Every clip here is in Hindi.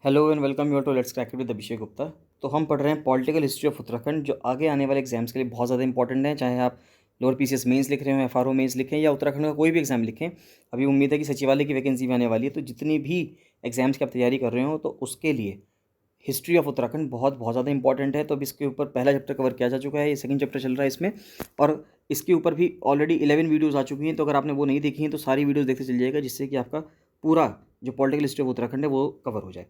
Hello and welcome you to let's crack it with Abhishek Gupta. तो हम पढ़ रहे हैं पॉलिटिकल हिस्ट्री ऑफ उत्तराखंड, जो आगे आने वाले एग्जाम्स के लिए बहुत ज़्यादा इंपॉर्टेंट है। चाहे आप लोअर पीसीएस मेंस लिख रहे हो, एफआरओ मेंस लिखें या उत्तराखंड का कोई भी एग्जाम लिखें, अभी उम्मीद है कि सचिवालय की वैकेंसी भी आने वाली है। तो जितनी भी एग्जाम्स की आप तैयारी कर रहे हो तो उसके लिए हिस्ट्री ऑफ उत्तराखंड बहुत बहुत ज़्यादा इंपॉर्टेंट है। तो अब इसके ऊपर पहला चैप्टर कवर किया जा चुका है, ये सेकंड चैप्टर चल रहा है इसमें, और इसके ऊपर भी ऑलरेडी 11 वीडियोज़ आ चुकी हैं। तो अगर आपने वो नहीं देखी हैं तो सारी वीडियोज़ देखते चल जाएगा, जिससे कि आपका पूरा जो पॉलिटिकल हिस्ट्री ऑफ उत्तराखंड है वो कवर हो जाए।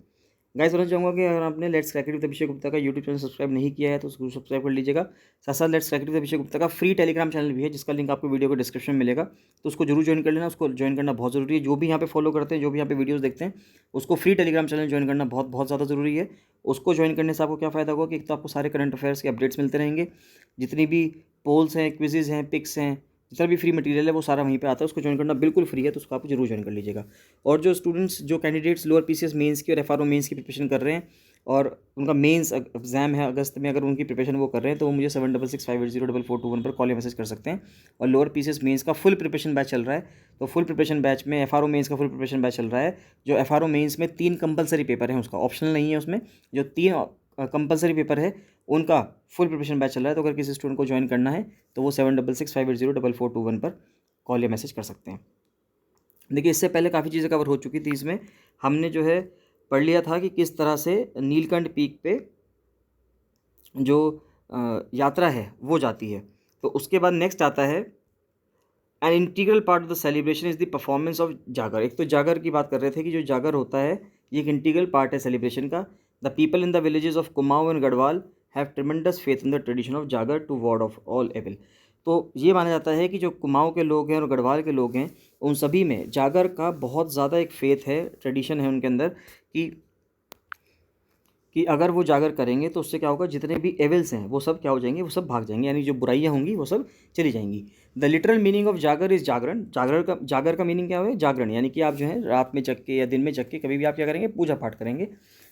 गाइस बोलना चाहूँगा कि अगर आपने let's crack it with Abhishek Gupta का यूट्यूब चैनल सब्सक्राइब नहीं किया है तो उसको सब्सक्राइब कर लीजिएगा। साथ साथ let's crack it with Abhishek Gupta का फ्री टेलीग्राम चैनल भी है, जिसका लिंक आपको वीडियो को डिस्क्रिप्शन में मिलेगा। तो उसको जरूर ज्वाइन कर लेना, उसको ज्वाइन करना बहुत ज़रूरी है। जो भी यहाँ पे फॉलो करते हैं, जो भी यहाँ पे वीडियोज़ देखते हैं, उसको फ्री टेलीग्राम चैनल ज्वाइन करना बहुत बहुत ज़्यादा ज़रूरी है। उसको ज्वाइन करने से आपको क्या फ़ायदा होगा कि एक तो आपको सारे करंट अफेयर्स के अपडेट्स मिलते रहेंगे, जितनी भी पोल्स हैं, क्विजेज़ हैं, पिक्स हैं, जितना भी फ्री मटेरियल है वो सारा वहीं पे आता है। उसको ज्वाइन करना बिल्कुल फ्री है, तो उसको आप जरूर ज्वाइन कर लीजिएगा। और जो स्टूडेंट्स, जो कैंडिडेट्स लोअर पीसीएस मेंस की और एफआरओ मेंस की प्रिपरेशन कर रहे हैं और उनका मेंस एग्जाम है अगस्त में, अगर उनकी प्रिपरेशन वो कर रहे हैं तो वो मुझे 7665804421 पर कॉल या मैसेज कर सकते हैं। और लोअर पीसीएस मेंस का फुल प्रिपरेशन बैच चल रहा है, तो फुल प्रिपरेशन बैच में एफआरओ मेंस का फुल प्रिपरेशन बैच चल रहा है। जो एफआरओ मेंस में 3 कंपलसरी पेपर हैं, उसका ऑप्शनल नहीं है, उसमें जो 3 कंपलसरी पेपर है उनका फुल प्रिपरेशन बैच चल रहा है। तो अगर किसी स्टूडेंट को ज्वाइन करना है तो वो 7665804421 पर कॉल या मैसेज कर सकते हैं। देखिए, इससे पहले काफ़ी चीज़ें कवर हो चुकी थी। इसमें हमने जो है पढ़ लिया था कि किस तरह से नीलकंठ पीक पे जो यात्रा है वो जाती है। तो उसके बाद नेक्स्ट आता है an integral part of the celebration is the performance of जागर। एक तो जागर की बात कर रहे थे कि जो जागर होता है ये एक इंटीग्रल पार्ट है सेलिब्रेशन का। The people in the villages of Kumaon and Garhwal have tremendous faith in the tradition of Jagar to ward off all evil. तो ये माना जाता है कि जो कुमाऊं के लोग हैं और गढ़वाल के लोग हैं, उन सभी में जागर का बहुत ज़्यादा एक फेथ है, ट्रेडिशन है उनके अंदर कि अगर वो जागर करेंगे तो उससे क्या होगा, जितने भी एविल्स हैं वो सब क्या हो जाएंगे, वो सब भाग जाएंगे, यानी जो बुराइयां होंगी वो सब चली जाएंगी। द लिटरल मीनिंग ऑफ जागर इज जागरण। जागर का मीनिंग क्या है, जागरण, यानी कि आप जो है रात में जग के या दिन में जग के कभी भी आप क्या करेंगे, पूजा पाठ करेंगे।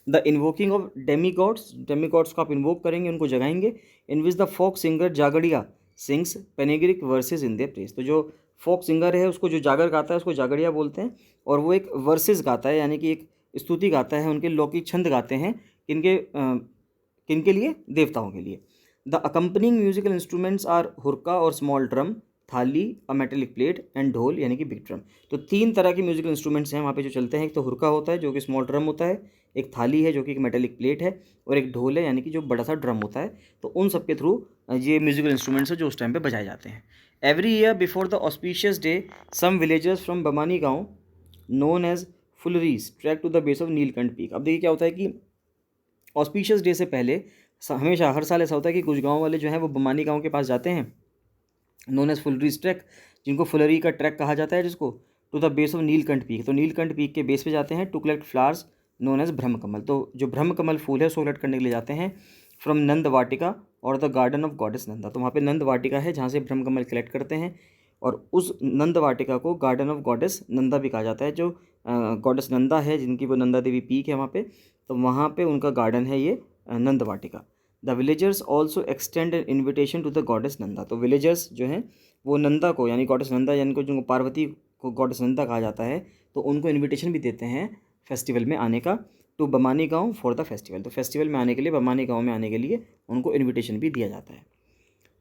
The invoking of demigods को आप इन्वोक करेंगे, उनको जगाएंगे। In which the folk singer Jagariya sings panegyric verses in their praise. तो जो फोक सिंगर है उसको, जो जागर गाता है उसको जागड़िया बोलते हैं, और वो एक वर्सेज गाता है, यानी कि एक स्तुति गाता है, उनके लौकिक छंद गाते हैं। किनके किनके लिए, देवताओं के लिए। The accompanying musical instruments are hurka और स्मॉल ड्रम, थाली, अ मेटेलिक प्लेट एंड ढोल यानी कि बिग ड्रम। तो 3 तरह के म्यूजिकल इंस्ट्रूमेंट्स हैं वहाँ पे जो चलते हैं। एक तो हुरका होता है जो कि स्मॉल ड्रम होता है, एक थाली है जो कि एक मेटेलिक प्लेट है, और एक ढोल है यानी कि जो बड़ा सा ड्रम होता है। तो उन सब के थ्रू ये म्यूजिकल इंस्ट्रूमेंट्स है जो उस टाइम पे बजाए जाते हैं। Every year before the auspicious day some villagers from Bamani gaon known as Phularis trek to the base of Neelkanth peak. अब देखिए क्या होता है कि ऑस्पिशियस डे से पहले हमेशा हर साल ऐसा होता है कि कुछ गांव वाले जो हैं वो बमानी गांव के पास जाते हैं, नोन एज फुलरीज ट्रैक, जिनको फुलरी का ट्रैक कहा जाता है, जिसको to the base of Neelkanth peak. तो नीलकंठ पीक के बेस पे जाते हैं to collect flowers known as Brahma Kamal. तो जो ब्रह्म कमल फूल है उसको कलेक्ट करने के लिए जाते हैं फ्रॉम नंद वाटिका और the garden of goddess Nanda. तो वहाँ पे नंद वाटिका है जहाँ से ब्रह्म कमल कलेक्ट करते हैं, और उस नंद वाटिका को गार्डन ऑफ गॉडेस नंदा भी कहा जाता है। जो गॉडेस नंदा है, जिनकी वो नंदा देवी पीक है वहाँ पे, तो वहाँ पे उनका गार्डन है ये Nand Vatika. The villagers also extend an invitation to the goddess Nanda. तो विलेजर्स जो हैं वो नंदा को, यानी गॉडेस नंदा, यानी को जिनको पार्वती को गॉडेस नंदा कहा जाता है, तो उनको इन्विटेशन भी देते हैं फेस्टिवल में आने का, टू बमानी गांव फॉर द फेस्टिवल। तो फेस्टिवल में आने के लिए, बमानी गांव में आने के लिए उनको इन्विटेशन भी दिया जाता है।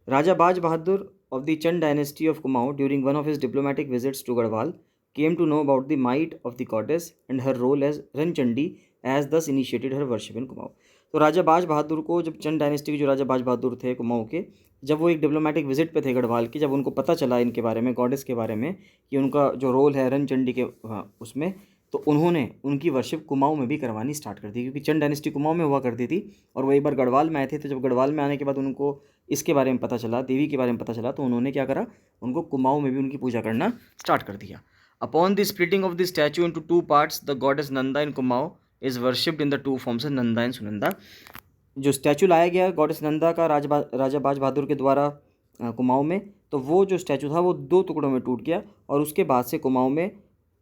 Raja Baj Bahadur of the Chand dynasty of Kumaon, during one of his diplomatic visits to Garhwal, came to know about the might of the goddess and her role as Ranchandi, as thus initiated her worship in Kumaon। तो राजा बाज बहादुर को, जब चंद डायनेस्टी के जो राजा बाज बहादुर थे कुमाऊँ के, जब वो एक डिप्लोमेटिक विजिट पे थे गढ़वाल की, जब उनको पता चला इनके बारे में, गॉडेस के बारे में, कि उनका जो रोल है रणचंडी के उसमें, तो उन्होंने उनकी वर्शिप कुमाऊँ में भी करवानी स्टार्ट कर दी, क्योंकि चंद डायनेस्टी कुमाऊँ में हुआ करती थी और वो एक बार गढ़वाल में आए थे। तो जब गढ़वाल में आने के बाद उनको इसके बारे में पता चला, देवी के बारे में पता चला, तो उन्होंने क्या करा, उनको कुमाऊँ में भी उनकी पूजा करना स्टार्ट कर दिया। Upon the splitting of the statue into 2 parts, the goddess Nanda in Kumaon is worshipped in the 2 forms Nanda and Sunanda. जो स्टैचू लाया गया गॉडेस नंदा का राजा बाज बहादुर के द्वारा कुमाऊँ में, तो वो जो स्टैचू था वो 2 टुकड़ों में टूट गया, और उसके बाद से कुमाऊँ में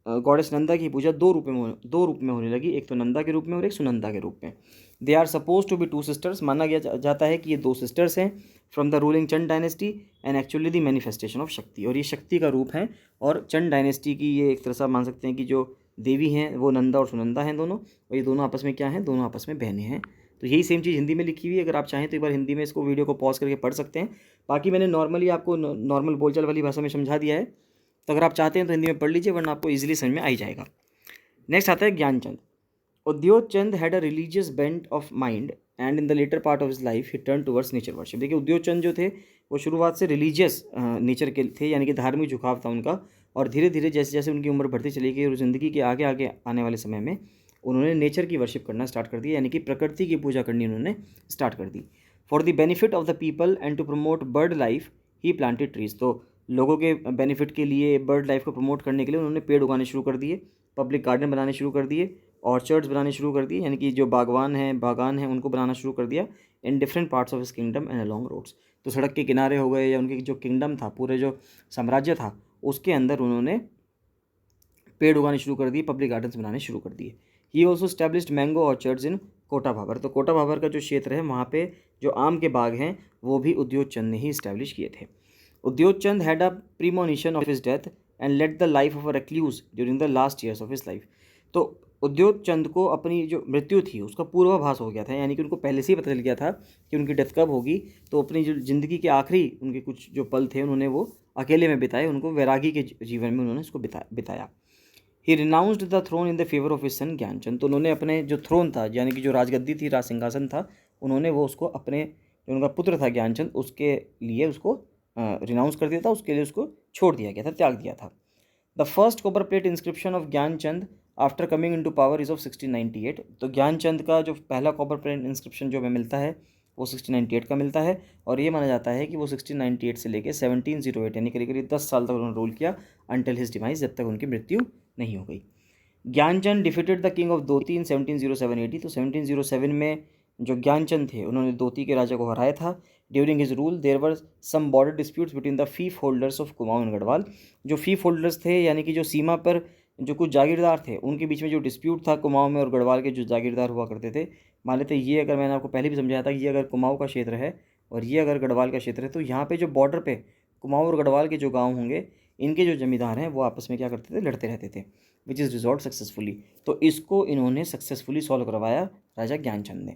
गॉडेस नंदा की पूजा 2 रूप में होने लगी, एक तो नंदा के रूप में और एक सुनंदा के रूप में। They are suppose to be 2 sisters. माना गया जाता है कि ये 2 सिस्टर्स हैं from the ruling Chand dynasty, and actually the manifestation of Shakti. और ये शक्ति का रूप है, और चंद डायनेस्टी की ये एक तरह से आप मान सकते हैं कि जो देवी हैं वो नंदा और सुनंदा हैं दोनों, और ये दोनों आपस में क्या हैं, दोनों आपस में बहनें हैं। तो यही सेम चीज़ हिंदी में लिखी हुई है, अगर आप चाहें तो एक बार हिंदी में इसको वीडियो को पॉज करके पढ़ सकते हैं। बाकी मैंने नॉर्मली आपको नॉर्मल बोलचाल वाली भाषा में समझा दिया है, तो अगर आप चाहते हैं तो हिंदी में पढ़ लीजिए, वरना आपको ईजिली समझ में आ ही जाएगा। नेक्स्ट आता है Gyanchand. Udyog Chand had a religious bent of mind and in the latter part of his life he turn towards nature worship. देखिए उद्योग चंद जो थे वो शुरुआत से रिलीजियस नेचर के थे, यानी कि धार्मिक झुकाव था उनका, और धीरे धीरे जैसे जैसे उनकी उम्र बढ़ती चली गई और ज़िंदगी के आगे आगे आने वाले समय में उन्होंने नेचर की वर्शिप करना स्टार्ट कर दिया, यानी कि प्रकृति की पूजा करनी उन्होंने स्टार्ट कर दी। For the benefit of the people and to promote bird life he planted trees. तो लोगों के बेनिफिट के लिए, बर्ड लाइफ को प्रमोट करने के लिए उन्होंने पेड़ उगाने शुरू कर दिए, पब्लिक गार्डन बनाने शुरू कर दिए, ऑर्चर्ड्स बनाने शुरू कर दिए, यानी कि जो बागवान हैं उनको बनाना शुरू कर दिया in different parts of his kingdom and along roads. तो सड़क के किनारे हो गए, या उनके जो किंगडम था, पूरे जो साम्राज्य था उसके अंदर उन्होंने पेड़ उगाने शुरू कर दिए, पब्लिक गार्डन्स बनाने शुरू कर दिए। He also established mango orchards in Kota Bhabar. तो कोटा भाबर का जो क्षेत्र है वहाँ पे जो आम के बाग हैं वो भी उद्योग चंद ने ही इस्टेब्लिश किए थे। Udyog Chand had a premonition of his death and led the life of a recluse during the last years of his life. तो उद्योग चंद को अपनी जो मृत्यु थी उसका पूर्वाभास हो गया था, यानी कि उनको पहले से ही पता चल गया था कि उनकी डेथ कब होगी। तो अपनी जो ज़िंदगी के आखिरी उनके कुछ जो पल थे उन्होंने वो अकेले में बिताए, उनको वैरागी के जीवन में उन्होंने इसको बिताया। He renounced the throne in the favour of his son Gyanchand. तो उन्होंने अपने जो थ्रोन था, यानी कि जो राजगद्दी थी, राज सिंहासन था, उन्होंने वो उसको अपने जो उनका पुत्र था ज्ञानचंद उसके लिए उसको रिनाउंस कर दिया था, उसके लिए उसको छोड़ दिया गया था, त्याग दिया था। The first copper plate inscription of Gyanchand after coming into power is of 1698। तो ज्ञानचंद का जो पहला कॉपर प्लेट इंस्क्रिप्शन जो हमें मिलता है वो 1698 का मिलता है, और ये माना जाता है कि वो 1698 से लेकर 1708 यानी करीब करीब 10 साल तक उन्होंने रूल किया, अंटिल हिज डिमाइज, जब तक उनकी मृत्यु नहीं हो गई। Gyanchand defeated the king of Doti in 1707 AD। तो 1707 में जो ज्ञानचंद थे उन्होंने दोती के राजा को हराया था। During his rule there were some border disputes between the fief holders of Kumaon and Garhwal. जो फीफ होल्डर्स थे, यानी कि जो सीमा पर जो कुछ जागीरदार थे, उनके बीच में जो डिस्प्यूट था कुमाऊं में और गढ़वाल के जो जागीरदार हुआ करते थे। मान लेते ये, अगर मैंने आपको पहले भी समझाया था, ये अगर कुमाऊं का क्षेत्र है और ये अगर गढ़वाल का क्षेत्र है, तो यहाँ पे जो बॉर्डर पे कुमाऊं और गढ़वाल के जो गाँव होंगे, इनके जो जमींदार हैं वो आपस में क्या करते थे, लड़ते रहते थे, विच इज़ रिजॉल्व सक्सेसफुली। तो इसको इन्होंने सक्सेसफुली सॉल्व करवाया राजा ज्ञानचंद ने।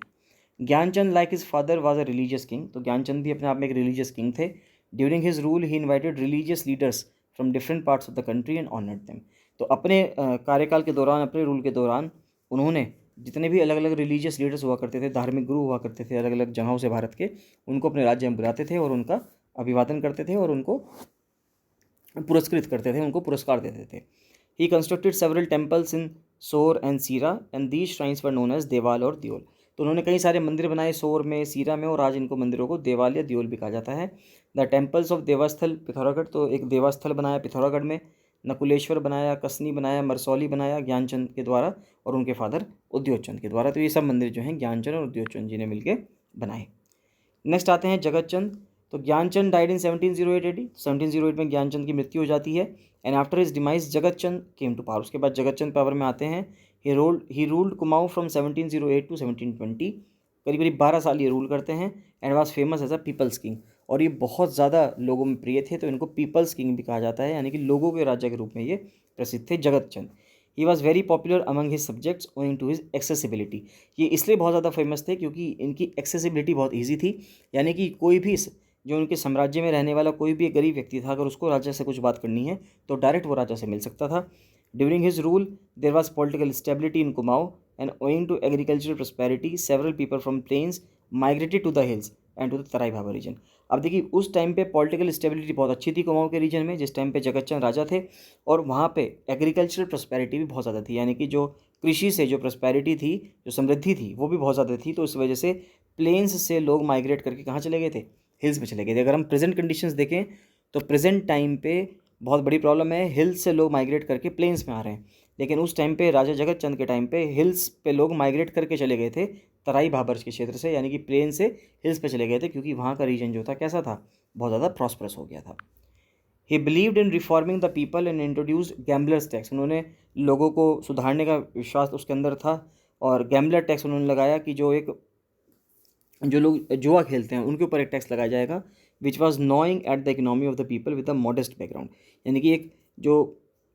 Gyanchand like his father was a religious king. तो ज्ञानचंद भी अपने आप में एक रिलीजियस किंग थे। During his rule he invited religious leaders from different parts of the country and honoured them. तो अपने कार्यकाल के दौरान, अपने रूल के दौरान उन्होंने जितने भी अलग अलग रिलीजियस लीडर्स हुआ करते थे, धार्मिक गुरु हुआ करते थे अलग अलग जगहों से भारत के, उनको अपने राज्य में बुलाते थे और उनका अभिवादन करते थे और उनको पुरस्कृत करते थे, उनको पुरस्कार देते थे। He constructed several temples in Sor and Sira and these shrines were known as Deval और दियोल। तो उन्होंने कई सारे मंदिर बनाए सोर में, सीरा में, और आज इनको मंदिरों को देवाल या दियोल भी कहा जाता है। The temples of Devasthal Pithoragarh. तो एक देवास्थल बनाया पिथौरागढ़ में, नकुलेश्वर बनाया, कसनी बनाया, मरसौली बनाया ज्ञानचंद के द्वारा और उनके फादर उद्योग चंद के द्वारा। तो ये सब मंदिर जो हैं ज्ञानचंद और उद्योग चंद जी ने मिलकर बनाए। नेक्स्ट आते हैं जगत चंद। तो ज्ञानचंद डाइड इन 1708 AD। 1708 में ज्ञानचंद की मृत्यु हो जाती है। एंड आफ्टर हिज डिमाइज जगत चंद केम टू पावर। उसके बाद जगत चंद पावर में आते हैं। He ruled Kumaon from 1708 to 1720। करीब करीब 12 साल ये रूल करते हैं। And was famous as a people's king. और ये बहुत ज़्यादा लोगों में प्रिय थे, तो इनको पीपल्स किंग भी कहा जाता है, यानी कि लोगों के राजा के रूप में ये प्रसिद्ध थे Jagat Chand. He was very popular among his subjects owing to his accessibility. ये इसलिए बहुत ज़्यादा फेमस थे क्योंकि इनकी एक्सेसिबिलिटी बहुत ईजी थी, यानी कि कोई भी जो उनके साम्राज्य में रहने वाला कोई भी एक गरीब व्यक्ति था, अगर उसको राजा से कुछ बात करनी है तो डायरेक्ट वो राजा से मिल सकता था। During his rule there was political stability in Kumaon and owing to agricultural prosperity several people from plains migrated to the hills and to the Terai Bhabar region. अब देखिए उस टाइम पे पॉलिटिकल स्टेबिलिटी बहुत अच्छी थी कुमाऊं के रीजन में, जिस टाइम पे जगतचंद राजा थे, और वहाँ पे एग्रीकल्चरल प्रॉस्पेरिटी भी बहुत ज़्यादा थी, यानी कि जो कृषि से जो प्रॉस्पेरिटी थी, जो समृद्धि थी, वो भी बहुत ज़्यादा थी। तो इस वजह से प्लेन्स से लोग माइग्रेट करके कहाँ चले गए थे, हिल्स में चले गए थे। अगर हम प्रेजेंट कंडीशंस देखें तो प्रेजेंट टाइम पे बहुत बड़ी प्रॉब्लम है, हिल्स से लोग माइग्रेट करके प्लेन्स में आ रहे हैं, लेकिन उस टाइम पे राजा जगतचंद के टाइम पे हिल्स पे लोग माइग्रेट करके चले गए थे तराई भाबर के क्षेत्र से, यानी कि प्लेन से हिल्स पे चले गए थे, क्योंकि वहाँ का रीजन जो था कैसा था, बहुत ज़्यादा प्रॉस्परस हो गया था। ही believed in reforming the people and introduced gamblers tax. उन्होंने लोगों को सुधारने का विश्वास उसके अंदर था, और गैम्बलर टैक्स उन्होंने लगाया कि जो लोग जुआ खेलते हैं उनके ऊपर एक टैक्स लगाया जाएगा, which was gnawing at the economy of the people with a modest background. यानी कि एक जो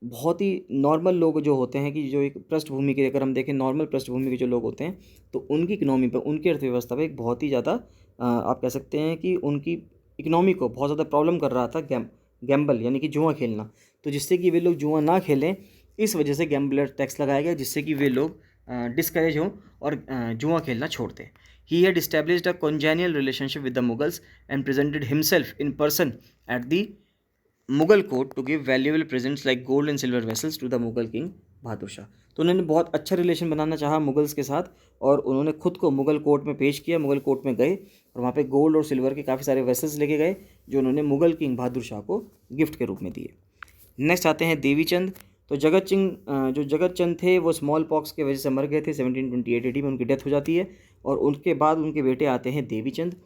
बहुत ही नॉर्मल लोग जो होते हैं, कि जो एक पृष्ठभूमि के, अगर हम देखें नॉर्मल पृष्ठभूमि के जो लोग होते हैं, तो उनकी इकनॉमी पर, उनकी अर्थव्यवस्था पे एक बहुत ही ज़्यादा आप कह सकते हैं कि उनकी इकनॉमी को बहुत ज़्यादा प्रॉब्लम कर रहा था गैम्बल यानी कि जुआ खेलना। तो जिससे कि वे लोग जुआ ना खेलें, इस वजह से गैम्बलर टैक्स लगाया गया, जिससे कि वे लोग डिस्करेज हों और जुआ खेलना छोड़ दें। He had established a congenial relationship with the Mughals and presented himself in person at the Mughal court to give valuable presents like gold and silver vessels to the Mughal king Bahadur Shah. तो उन्होंने बहुत अच्छा रिलेशन बनाना चाहा मुगल्स के साथ, और उन्होंने खुद को मुगल कोर्ट में पेश किया, मुगल कोर्ट में गए और वहाँ पे गोल्ड और सिल्वर के काफ़ी सारे वेसल्स लेके गए, जो उन्होंने मुगल किंग बहादुर शाह को गिफ्ट के रूप में दिए। नेक्स्ट आते हैं देवी चंद। तो जो जगत चंद थे वो स्मॉल पॉक्स की वजह से मर गए थे, 1728 AD में उनकी डेथ हो जाती है, और उनके बाद उनके बेटे आते हैं Devi Chand.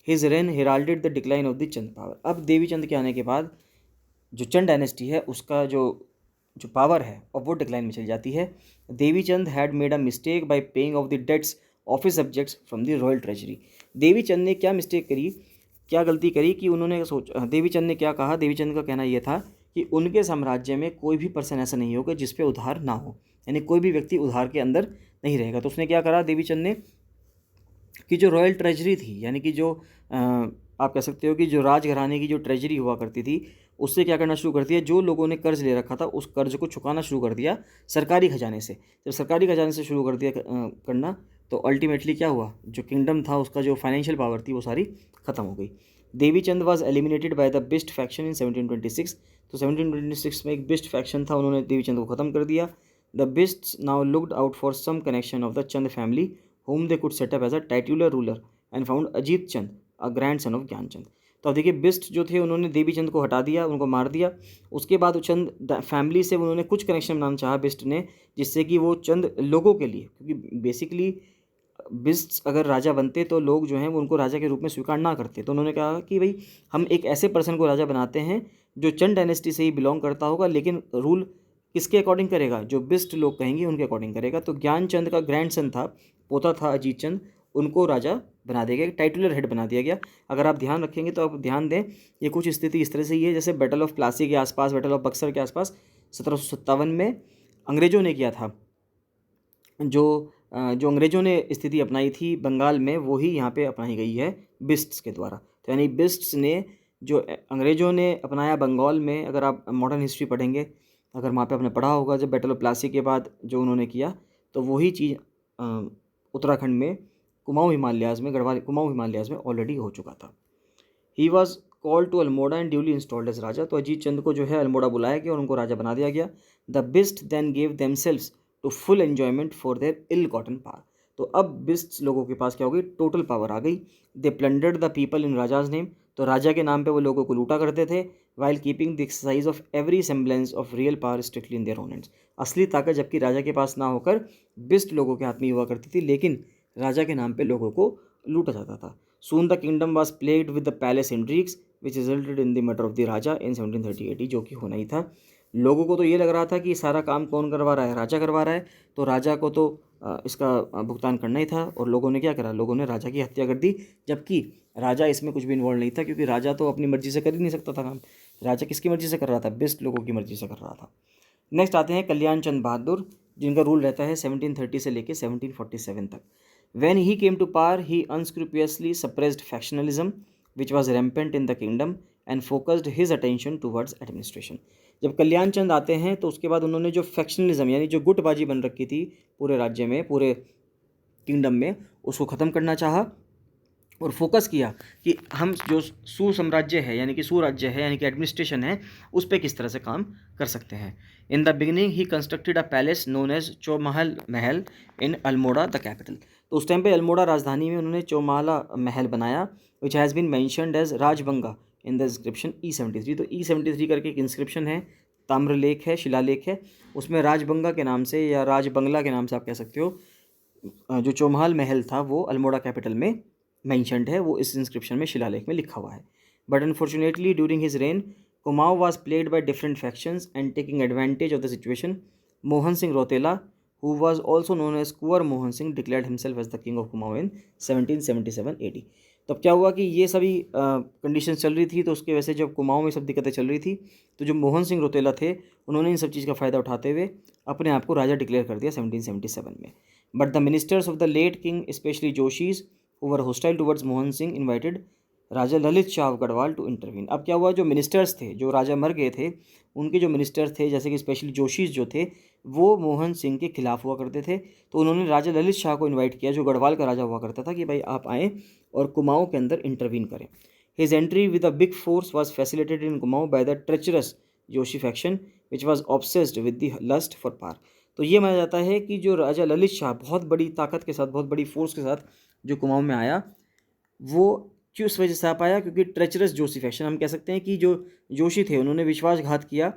His reign heralded the decline of the Chand power. अब देवी चंद के आने के बाद जो चंद डायनेस्टी है उसका जो पावर है और वो डिक्लाइन में चली जाती है। Devi Chand had made a mistake by paying off the debts of his subjects from the royal treasury. Devi Chand ने क्या मिस्टेक करी, क्या गलती करी कि उन्होंने देवी चंद ने क्या कहा, देवी चंद का कहना यह था कि उनके साम्राज्य में कोई भी पर्सन ऐसा नहीं होगा जिस पे उधार ना हो, यानी कोई भी व्यक्ति उधार के अंदर नहीं रहेगा। तो उसने क्या करा देवी चंद ने, कि जो रॉयल ट्रेजरी थी, यानी कि जो आप कह सकते हो कि जो राजघराने की जो ट्रेजरी हुआ करती थी, उससे क्या करना शुरू कर दिया, जो लोगों ने कर्ज ले रखा था उस कर्ज को चुकाना शुरू कर दिया सरकारी खजाने से। जब सरकारी खजाने से शुरू कर दिया करना, तो अल्टीमेटली क्या हुआ, जो किंगडम था उसका जो फाइनेंशियल पावर थी वो सारी ख़त्म हो गई। Devi Chand was eliminated by the Bisht faction in 1726। तो 1726 में एक बिस्ट फैक्शन था, उन्होंने देवी चंद को ख़त्म कर दिया। The Bists now looked out for some connection of the Chand family whom they could set up as a titular ruler and found Ajit Chand a grandson of ज्ञान चंद। तो अब देखिए बिस्ट जो थे उन्होंने देवी चंद को हटा दिया, उनको मार दिया। उसके बाद चंद फैमिली से उन्होंने कुछ कनेक्शन बनाना चाहा बिस्ट ने, जिससे कि वो चंद लोगों के लिए, क्योंकि बेसिकली बिस्ट अगर राजा बनते तो लोग जो हैं वो उनको राजा के रूप में स्वीकार ना करते। तो उन्होंने कहा कि भाई हम एक ऐसे पर्सन को राजा बनाते हैं जो चंद डायनेस्टी से ही बिलोंग करता होगा, लेकिन रूल किसके अकॉर्डिंग करेगा, जो बिस्ट लोग कहेंगे उनके अकॉर्डिंग करेगा। तो ज्ञान चंद का ग्रैंडसन था, पोता था अजीत चंद, उनको राजा बना दिया गया, टाइटुलर हेड बना दिया गया। अगर आप ध्यान रखेंगे तो आप ध्यान दें, ये कुछ स्थिति इस तरह से ही है जैसे बैटल ऑफ प्लासी के आसपास, बैटल ऑफ बक्सर के आसपास 1757 में अंग्रेज़ों ने किया था। जो अंग्रेज़ों ने स्थिति अपनाई थी बंगाल में, वही यहाँ पे अपनाई गई है बिस्ट्स के द्वारा। तो यानी बिस्ट्स ने जो अंग्रेज़ों ने अपनाया बंगाल में, अगर आप मॉडर्न हिस्ट्री पढ़ेंगे, अगर वहाँ पे आपने पढ़ा होगा, जब बैटल ऑफ प्लासी के बाद जो उन्होंने किया, तो वही चीज़ उत्तराखंड में कुमाऊँ हिमालयाज़ में, गढ़वाल कुमाऊँ हिमालयाज़ में ऑलरेडी हो चुका था। He was called to Almora and duly installed as raja. तो अजीत चंद को जो है अल्मोड़ा बुलाया गया और उनको राजा बना दिया गया। The Bist then gave themselves to full enjoyment for their ill gotten power. तो अब बिस्ट लोगों के पास क्या हो गई, टोटल पावर आ गई। They plundered the people in raja's name. तो राजा के नाम पे वो लोगों को लूटा करते थे, while keeping the exercise of every semblance of real power strictly in their own hands. असली ताकत जबकि राजा के पास ना होकर बिस्ट लोगों के हाथ में हुआ करती थी, लेकिन राजा के नाम पे लोगों को लूटा जाता था। Soon the kingdom was plagued with the palace intrigues which resulted in the murder of the raja in 1730 जो कि होना ही था। लोगों को तो ये लग रहा था कि सारा काम कौन करवा रहा है, राजा करवा रहा है, तो राजा को तो इसका भुगतान करना ही था। और लोगों ने क्या करा, लोगों ने राजा की हत्या कर दी, जबकि राजा इसमें कुछ भी इन्वॉल्व नहीं था, क्योंकि राजा तो अपनी मर्जी से कर ही नहीं सकता था काम। राजा किसकी मर्जी से कर रहा था, बेस्ट लोगों की मर्जी से कर रहा था। नेक्स्ट आते हैं कल्याण चंद बहादुर, जिनका रूल रहता है 1730 से लेकर 1747 तक। When he came to power, he unscrupulously suppressed factionalism, which was rampant in the kingdom, and focused his attention towards administration. जब कल्याण चंद आते हैं तो उसके बाद उन्होंने जो फैक्शनलिज्म यानी जो गुटबाजी बन रखी थी पूरे राज्य में, पूरे किंगडम में, उसको ख़त्म करना चाहा और फोकस किया कि हम जो सुसाम्राज्य है यानी कि सुराज्य है यानी कि एडमिनिस्ट्रेशन है, उस पर किस तरह से काम कर सकते हैं। In the beginning he constructed a palace known as Chaumahal mahal in Almora the capital. तो उस टाइम पे अल्मोड़ा राजधानी में उन्होंने चौमाला महल बनाया, which has been mentioned as Rajbunga in the inscription E73। तो E73 करके एक इंस्क्रिप्शन है, ताम्रलेख है, शिलालेख है, उसमें राजबंगा के नाम से या राजबंगला के नाम से आप कह सकते हो, जो चौमहल महल था वो अल्मोड़ा कैपिटल में मैंशनड है, वो इस इंस्क्रिप्शन में शिलालेख में लिखा हुआ है। But unfortunately during his reign Kumaon was played by different factions and taking advantage of the situation. Mohan Singh Rautela, who was also known as Kunwar Mohan Singh, declared himself as the king of Kumaon in 1777 AD। तब क्या हुआ कि ये सभी कंडीशन चल रही थी, तो उसके वजह से जब कुमाऊं में सब दिक्कतें चल रही थी, तो जो मोहन सिंह रौतेला थे उन्होंने इन सब चीज़ का फ़ायदा उठाते हुए अपने आप को राजा डिक्लेयर कर दिया 1777 में। But the ministers of the late king specially Joshis who were hostile towards Mohan Singh invited raja Lalit Shah of Garhwal to intervene. अब क्या हुआ, जो मिनिस्टर्स थे, जो राजा मर गए थे, उनके जो मिनिस्टर्स थे जैसे कि स्पेशली जोशीज जो थे, वो मोहन सिंह के खिलाफ हुआ करते थे। तो उन्होंने राजा ललित शाह को इनवाइट किया, जो गढ़वाल का राजा हुआ करता था, कि भाई आप आएँ और कुमाऊं के अंदर इंटरवीन करें। His entry with a big force was facilitated in Kumaon by the treacherous Joshi faction which was obsessed with the lust for power. तो ये माना जाता है कि जो राजा ललित शाह बहुत बड़ी ताकत के साथ, बहुत बड़ी फोर्स के साथ जो कुमाऊं में आया, वो किस वजह से आ पाया, क्योंकि ट्रेचरस जोशी फैक्शन, हम कह सकते हैं कि जो जोशी थे उन्होंने विश्वासघात किया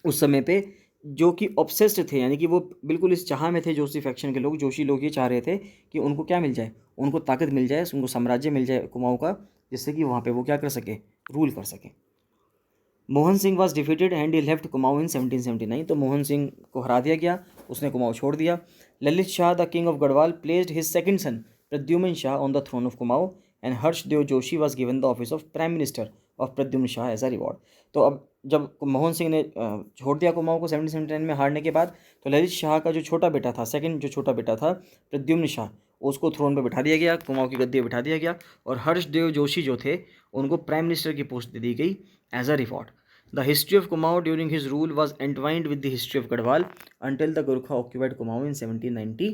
उस समय पे, जो कि ऑब्सेस्ड थे, यानी कि वो बिल्कुल इस चाह में थे, जोशी फैक्शन के लोग, जोशी लोग ये चाह रहे थे कि उनको क्या मिल जाए, उनको ताकत मिल जाए, उनको साम्राज्य मिल जाए कुमाऊं का, जिससे कि वहाँ पे वो क्या कर सके, रूल कर सके। Mohan Singh was defeated and he left Kumaon in 1779। तो मोहन सिंह को हरा दिया गया, उसने कुमाऊं छोड़ दिया। Lalit Shah the king of Garhwal placed his second son Pradyumna Shah on the throne of Kumaon and Harshdev Joshi was given the office of prime minister of Pradyumna Shah as a reward. तो अब जब मोहन सिंह ने छोड़ दिया कुमाऊं को 1779 में हारने के बाद, तो ललित शाह का जो छोटा बेटा था, सेकंड जो छोटा बेटा था प्रद्युम्न शाह, उसको थ्रोन पर बिठा दिया गया, कुमाऊं की गद्दी पर बिठा दिया गया, और हर्षदेव जोशी जो थे उनको प्राइम मिनिस्टर की पोस्ट दे दी गई as a reward. The history of Kumaon during his rule was entwined with the history of Garhwal until the Gurkha occupied Kumaon in 1790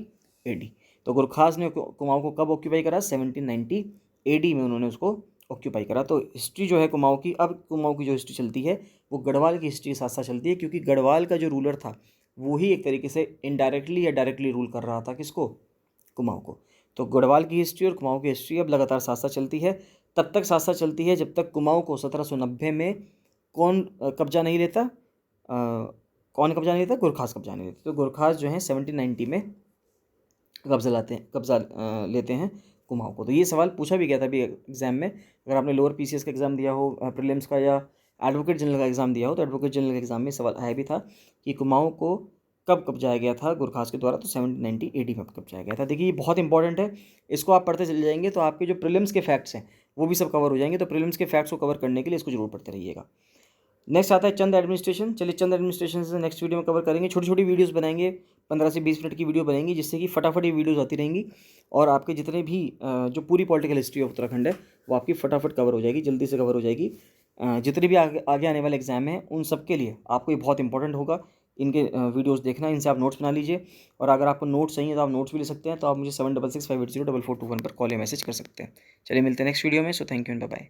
AD। तो गुरखास ने कुमाऊं को कब ऑक्यूपाई करा, 1790 AD में उन्होंने उसको ऑक्यूपाई करा। तो हिस्ट्री जो है कुमाऊं की, अब कुमाऊं की जो हिस्ट्री चलती है वो गढ़वाल की हिस्ट्री के साथ साथ चलती है, क्योंकि गढ़वाल का जो रूलर था वो ही एक तरीके से इनडायरेक्टली या डायरेक्टली रूल कर रहा था किसको, कुमाऊं को। तो गढ़वाल की हिस्ट्री और कुमाऊं की हिस्ट्री अब लगातार साथ साथ चलती है, तब तक साथ साथ चलती है जब तक कुमाऊं को 1790 में कौन कब्जा नहीं लेता, कौन कब्जा नहीं लेता, गुरखास कब्जा नहीं लेते। तो गुरखास जो है 1790 में कब्जा लेते हैं कुमाऊं को। तो ये सवाल पूछा भी गया था अभी एग्जाम में, अगर आपने लोअर पीसीएस का एग्ज़ाम दिया हो, प्रीलिम्स का, या एडवोकेट जनरल का एग्ज़ाम दिया हो, तो एडवोकेट जनरल के एग्ज़ाम में सवाल आया भी था कि कुमाऊं को कब कब्जाया गया था गुरखास के द्वारा, तो 1790 AD में कब्जाया गया था। देखिए ये बहुत इंपॉर्टेंट है, इसको आप पढ़ते चले जाएंगे तो आपके जो प्रीलिम्स के फैक्ट्स हैं वो भी सब कवर हो जाएंगे। तो प्रीलिम्स के फैक्ट्स को कवर करने के लिए इसको जरूर पढ़ते रहिएगा। नेक्स्ट आता है चंद एडमिनिस्ट्रेशन। चलिए चंद एडमिनिस्ट्रेशन से नेक्स्ट वीडियो में कवर करेंगे। छोटी छोटी वीडियोस बनाएंगे, 15 से 20 मिनट की वीडियो बनेंगी, जिससे कि फटाफट ये वीडियोस आती रहेंगी और आपके जितने भी जो पूरी पॉलिटिकल हिस्ट्री ऑफ उत्तराखंड है वो आपकी फटाफट कवर हो जाएगी, जल्दी से कवर हो जाएगी। जितने भी आगे आने वाले एग्जाम हैं उन सब के लिए आपको ये बहुत इंपॉर्टेंट होगा, इनके वीडियोस देखना, इनसे आप नोट्स बना लीजिए। और अगर आपको नोट्स चाहिए तो आप नोट्स भी ले सकते हैं, तो आप मुझे 7665804421 पर कॉल या मैसेज कर सकते हैं। चलिए मिलते हैं नेक्स्ट वीडियो में। So thank you and bye bye.